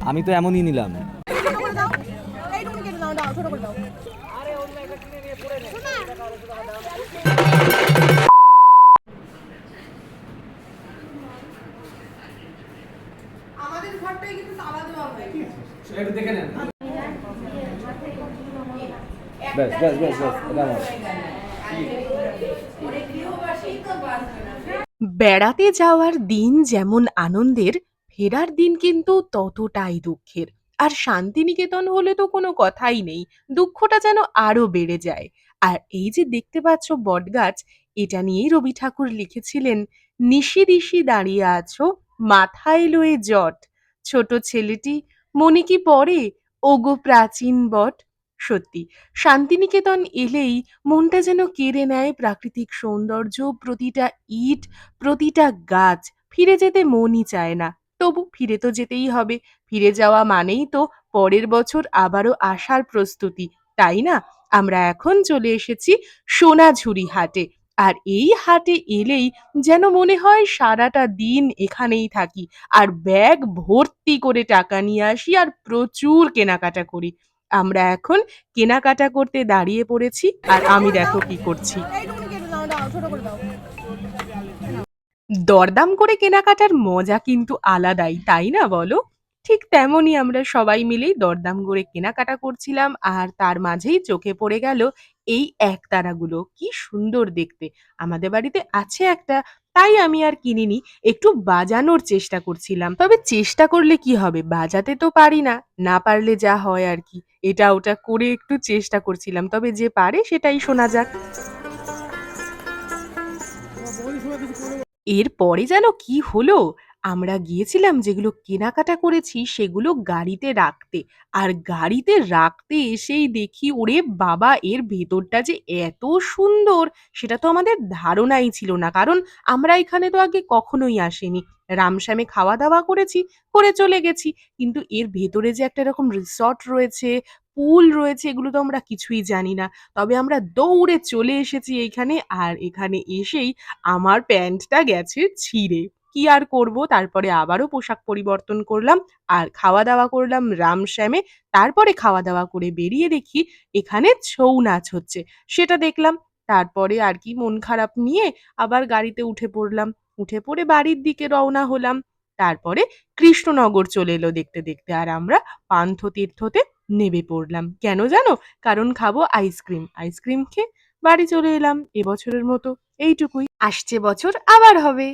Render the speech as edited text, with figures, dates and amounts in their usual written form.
আমি তো এমনই নিলাম। আমাদের ঘরটাই কিন্তু তালা দেওয়া হয়। একটু দেখে নেন। ব্যাস ব্যাস ব্যাস ব্যাস, এটা আমার। বেড়াতে যাওয়ার দিন যেমন আনন্দের, ফেরার দিন কিন্তু ততটাই দুঃখের। আর শান্তিনিকেতন হলে তো কোনো কথাই নেই, দুঃখটা যেন আরো বেড়ে যায়। আর এই যে দেখতে পাচ্ছ বটগাছ, এটা নিয়েই রবি ঠাকুর লিখেছিলেন, নিশি দিশি দাঁড়িয়ে আছো, মাথায় লয়ে জট, ছোট ছেলেটি মনে কি পড়ে, ওগো প্রাচীন বট। সত্যি, শান্তিনিকেতন এলেই মনটা যেন কেড়ে নেয় প্রাকৃতিক সৌন্দর্য, প্রতিটা ইট, প্রতিটা গাছ। ফিরে যেতে মনই চায় না, তবু ফিরে তো যেতেই হবে। ফিরে যাওয়া মানেই তো পরের বছর আবারও আসার প্রস্তুতি, তাই না? আমরা এখন চলে এসেছি সোনাঝুরি হাটে। আর এই হাটে এলেই যেন মনে হয় সারাটা দিন এখানেই থাকি, আর ব্যাগ ভর্তি করে টাকা নিয়ে আসি আর প্রচুর কেনাকাটা করি। আমরা এখন কেনাকাটা করতে দাঁড়িয়ে পড়েছি, আর আমি দেখো কি করছি। দরদাম করে কেনাকাটার মজা কিন্তু আলাদাই, তাই না বলো? ঠিক তেমনই আমরা সবাই মিলেই দরদাম করে কেনাকাটা করছিলাম, আর তার মাঝেই চোখে পড়ে গেল এই একতারাগুলো। কি সুন্দর দেখতে! আমাদের বাড়িতে আছে একটা, তাই আমি আর কিনিনি, একটু বাজানোর চেষ্টা করছিলাম। তবে চেষ্টা করলে কি হবে, বাজাতে তো পারি না, না পারলে যা হয় আর কি। এটা ওটা করে একটু চেষ্টা করছিলাম, তবে যে পারে সেটাই শোনা যাক। এরপরে যেন কি হলো, আমরা গিয়েছিলাম যেগুলো কেনাকাটা করেছি সেগুলো গাড়িতে রাখতে। আর গাড়িতে রাখতে এসেই দেখি, ওরে বাবা! এর ভেতরটা যে এত সুন্দর সেটা তো আমাদের ধারণাই ছিল না। কারণ আমরা এখানে তো আগে কখনোই আসিনি। রামশ্যামে খাওয়া-দাওয়া করেছি, করে চলে গেছি। কিন্তু এর ভেতরে যে একটা এরকম রিসর্ট রয়েছে, পুল রয়েছে, এগুলো তো আমরা কিছুই জানি না। তবে আমরা দৌড়ে চলে এসেছি এইখানে, আর এখানে এসেই আমার প্যান্টটা গেছে ছিঁড়ে। কি আর করব? তারপরে আবারও পোশাক পরিবর্তন করলাম আর খাওয়া-দাওয়া করলাম রামশ্যামে। তারপরে খাওয়া-দাওয়া করে বেরিয়ে দেখি এখানে ছৌ নাচ হচ্ছে। সেটা দেখলাম। তারপরে আর কি মন খারাপ নিয়ে আবার গাড়িতে উঠে পড়লাম। উঠে পড়ে বাড়ির দিকে রওনা হলাম। তারপরে কৃষ্ণনগর চলে এলো দেখতে, দেখতে। আর আমরা পান্থতীর্থতে নেমে পড়লাম। কেন জানো? কারণ খাবো আইসক্রিম। আইসক্রিম খেয়ে বাড়ি চলে এলাম এবছরের মতো। এইটুকুই। আসছে বছর আবার হবে।